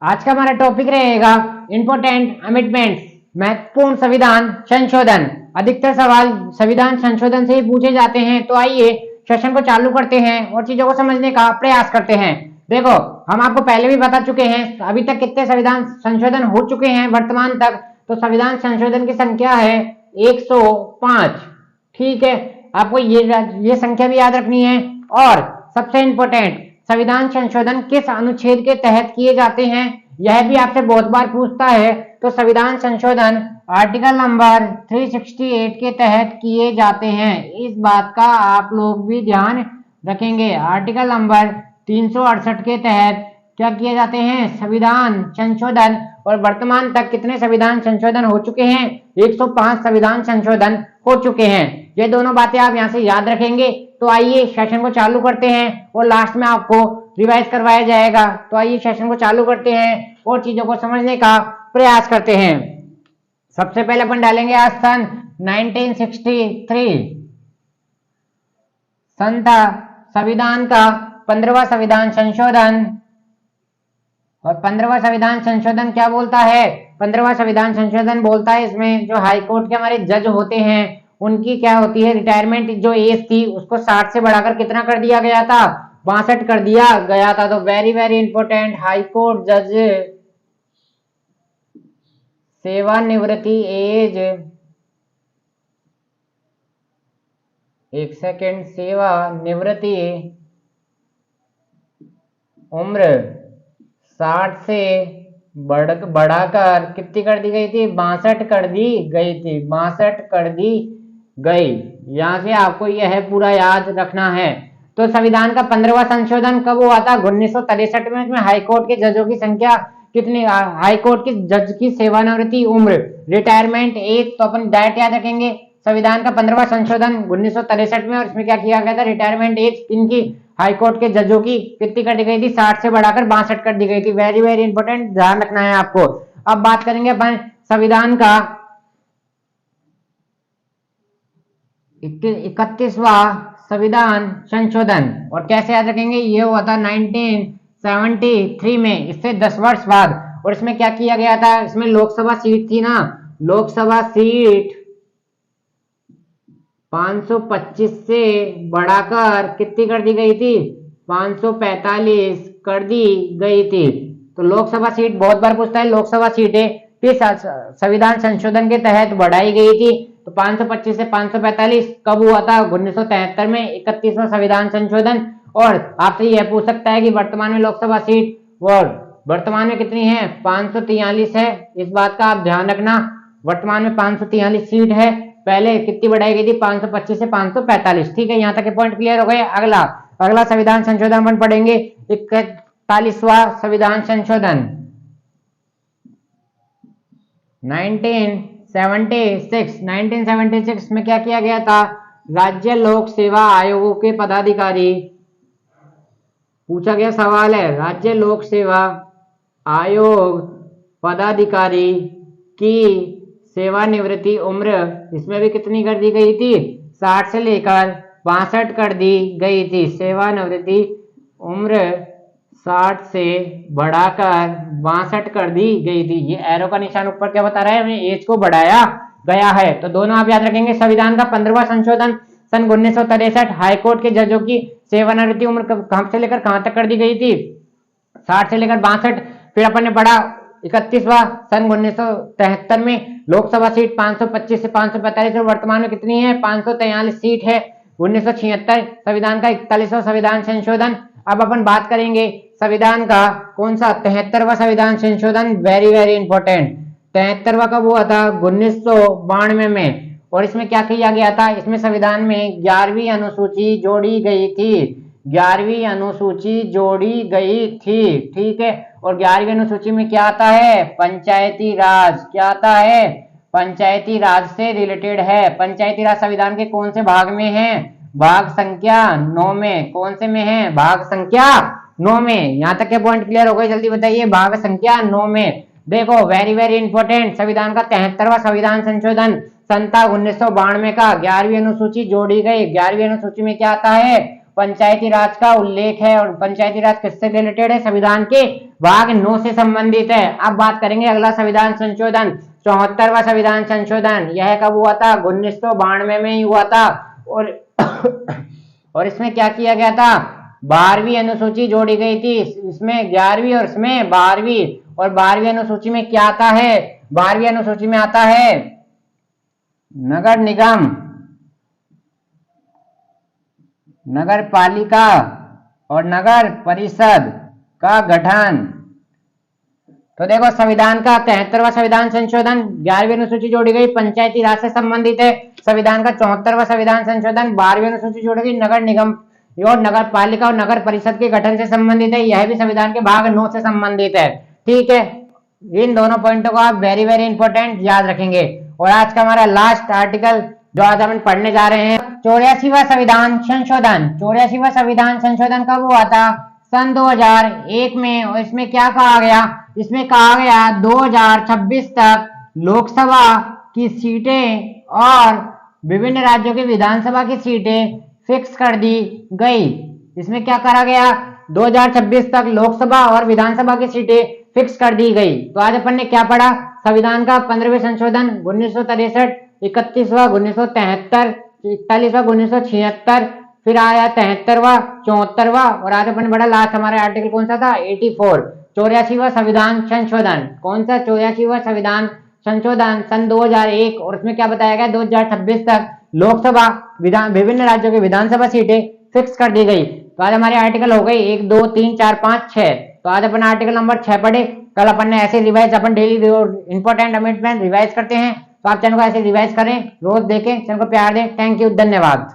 आज का हमारा टॉपिक रहेगा इम्पोर्टेंट अमेंडमेंट्स, महत्वपूर्ण संविधान संशोधन। अधिकतर सवाल संविधान संशोधन से ही पूछे जाते हैं, तो आइए सेशन को चालू करते हैं और चीजों को समझने का प्रयास करते हैं। देखो, हम आपको पहले भी बता चुके हैं अभी तक कितने संविधान संशोधन हो चुके हैं वर्तमान तक। तो संविधान संशोधन की संख्या है 105। ठीक है, आपको ये संख्या भी याद रखनी है। और सबसे इंपॉर्टेंट, संविधान संशोधन किस अनुच्छेद के तहत किए जाते हैं, यह भी आपसे बहुत बार पूछता है। तो संविधान संशोधन आर्टिकल नंबर 368 के तहत किए जाते हैं। इस बात का आप लोग भी ध्यान रखेंगे। आर्टिकल नंबर 368 के तहत क्या किए जाते हैं, संविधान संशोधन। और वर्तमान तक कितने संविधान संशोधन हो चुके हैं, 105 संविधान संशोधन हो चुके हैं। ये दोनों बातें आप यहाँ से याद रखेंगे। तो आइए सेशन को चालू करते हैं और लास्ट में आपको रिवाइज करवाया जाएगा। तो आइए सेशन को चालू करते हैं और चीजों को समझने का प्रयास करते हैं। सबसे पहले अपन डालेंगे आज सन 1963। सन था संविधान का 15वां संविधान संशोधन। और 15वां संविधान संशोधन क्या बोलता है, 15वां संविधान संशोधन बोलता है इसमें जो हाई कोर्ट के हमारे जज होते हैं उनकी क्या होती है, रिटायरमेंट जो एज थी उसको 60 से बढ़ाकर कितना कर दिया गया था, 62 कर दिया गया था। तो very very important, high court जज सेवानिवृत्ति एज, एक सेकेंड, सेवानिवृत्ति उम्र 60 से बढ़ाकर कितनी कर दी गई थी, 62 कर दी गई थी, 62 कर दी गई। यहां से आपको यह पूरा याद रखना है। तो संविधान का 15वां संशोधन कब हुआ था, 1963 में। इसमें हाईकोर्ट के जजों की संख्या कितनी, हाईकोर्ट के जज की सेवानिवृत्ति उम्र, रिटायरमेंट एज, तो अपन डायरेक्ट याद रखेंगे। संविधान का 15वां संशोधन 1963 में, और इसमें क्या किया गया था, रिटायरमेंट एज इनकी हाईकोर्ट के जजों की कितनी कर दी गई थी, 60 से बढ़ाकर 62 कर दी गई थी। वेरी वेरी इंपॉर्टेंट, ध्यान रखना है आपको। अब बात करेंगे अपन संविधान का 31वां संविधान संशोधन, और कैसे याद रखेंगे, ये हुआ था 1973 में, इससे 10 वर्ष बाद। और इसमें क्या किया गया था, इसमें लोकसभा सीट थी ना, लोकसभा सीट 525 से बढ़ाकर कितनी कर दी गई थी, 545 कर दी गई थी। तो लोकसभा सीट बहुत बार पूछता है, लोकसभा सीटें किस संविधान संशोधन के तहत बढ़ाई गई थी। तो 525 से 545 कब हुआ था, 1973 में, 31वां संविधान संशोधन। और आपसे यह पूछ सकता है कि वर्तमान में लोकसभा सीट वर्तमान में कितनी है, 543 है। इस बात का आप ध्यान रखना, वर्तमान में 543 सीट है, पहले कितनी बढ़ाई गई थी, 525 से 545। ठीक है, यहां तक के पॉइंट क्लियर हो गए। अगला संविधान संशोधन अपन पढ़ेंगे 41वां संविधान संशोधन 1976 में क्या किया गया था, राज्य लोक सेवा आयोगों के पदाधिकारी, पूछा गया सवाल है, राज्य लोक सेवा आयोग पदाधिकारी की सेवानिवृत्ति उम्र इसमें भी कितनी कर दी गई थी, 60 से लेकर 62 कर दी गई थी। सेवानिवृत्ति उम्र 60 से बढ़ाकर 62 कर दी गई थी। ये एरो का निशान ऊपर क्या बता रहा है, हमें एज को बढ़ाया गया है। तो दोनों आप याद रखेंगे। संविधान का 15वां संशोधन सन 1963, हाईकोर्ट के जजों की सेवानिवृत्ति उम्र कहां से लेकर कहां तक कर दी गई थी, 60 से लेकर 62। फिर अपन ने पढ़ा 31वां सन 1973 में, लोकसभा सीट 525 से 545, और वर्तमान में कितनी है, 543 सीट है। 1976 संविधान का 41वां संविधान संशोधन। अब अपन बात करेंगे संविधान का कौन सा, 73वां संविधान संशोधन। वेरी वेरी इंपॉर्टेंट, 73वां कब हुआ था, 1992 में। और इसमें क्या किया गया था, इसमें संविधान में 11वीं अनुसूची जोड़ी गई थी, 11वीं अनुसूची जोड़ी गई थी। ठीक है, और 11वीं अनुसूची में क्या आता है, पंचायती राज। क्या आता है, पंचायती राज से रिलेटेड है। पंचायती राज संविधान के कौन से भाग में है, भाग संख्या 9 में। कौन से में है, भाग संख्या 9 में। यहां तक के पॉइंट क्लियर हो गए, जल्दी बताइए, भाग संख्या 9 में। देखो वेरी वेरी इंपॉर्टेंट, संविधान का 73वां संविधान संशोधन सन 1992 का, 11वीं अनुसूची जोड़ी गई। 11वीं अनुसूची में क्या आता है, पंचायती राज का उल्लेख है। और पंचायती राज किससे रिलेटेड है? संविधान के भाग 9 से संबंधित है। अब बात करेंगे अगला संविधान संशोधन, 74वां संविधान संशोधन। यह कब हुआ था? 1992 में ही हुआ था। और इसमें क्या किया गया था? 12वीं अनुसूची जोड़ी गई थी। इसमें 11वीं और इसमें 12वीं। और 12वीं अनुसूची में क्या आता है? 12वीं अनुसूची में आता है नगर निगम, नगर पालिका और नगर परिषद का गठन। तो देखो संविधान का 73वां संविधान संशोधन 11वीं अनुसूची जोड़ी गई, पंचायती राज से संबंधित है। संविधान का 74वां संविधान संशोधन 12वीं अनुसूची जोड़ी गई, नगर निगम और नगर पालिका और नगर परिषद के गठन से संबंधित है। यह भी संविधान के भाग 9 से संबंधित है। ठीक है, इन दोनों पॉइंटों को आप वेरी वेरी इंपॉर्टेंट याद रखेंगे। और आज का हमारा लास्ट आर्टिकल जो आज हम पढ़ने जा रहे हैं, 84वां संविधान संशोधन। 84वां संविधान संशोधन कब हुआ था? सन 2001 में। और इसमें क्या कहा गया? इसमें कहा गया 2026 तक लोकसभा की सीटें और विभिन्न राज्यों की विधानसभा की सीटें फिक्स कर दी गई। इसमें क्या करा गया? 2026 तक लोकसभा और विधानसभा की सीटें फिक्स कर दी गई। तो आज अपन ने क्या पढ़ा? संविधान का 15वें संशोधन 1963, 31वां 1973, 41वां 1976, फिर आया 73वां, 74वां और आज अपन पढ़ा लास्ट हमारा आर्टिकल कौन सा था? 84, 84वां संविधान संशोधन। कौन सा? 84वां संविधान संशोधन सन 2001। और उसमें क्या बताया गया? 2026 तक लोकसभा विभिन्न राज्यों की विधानसभा सीटें फिक्स कर दी गई। तो आज हमारे आर्टिकल हो गए 1, 2, 3, 4, 5, 6। तो आज अपन आर्टिकल नंबर 6 पढ़े। कल अपन ने ऐसे रिवाइज, अपन डेली इंपॉर्टेंट अमेंडमेंट रिवाइज करते हैं। तो आप चैनल को ऐसे रिवाइज करें, रोज देखें, चैनल को प्यार दें। थैंक यू, धन्यवाद।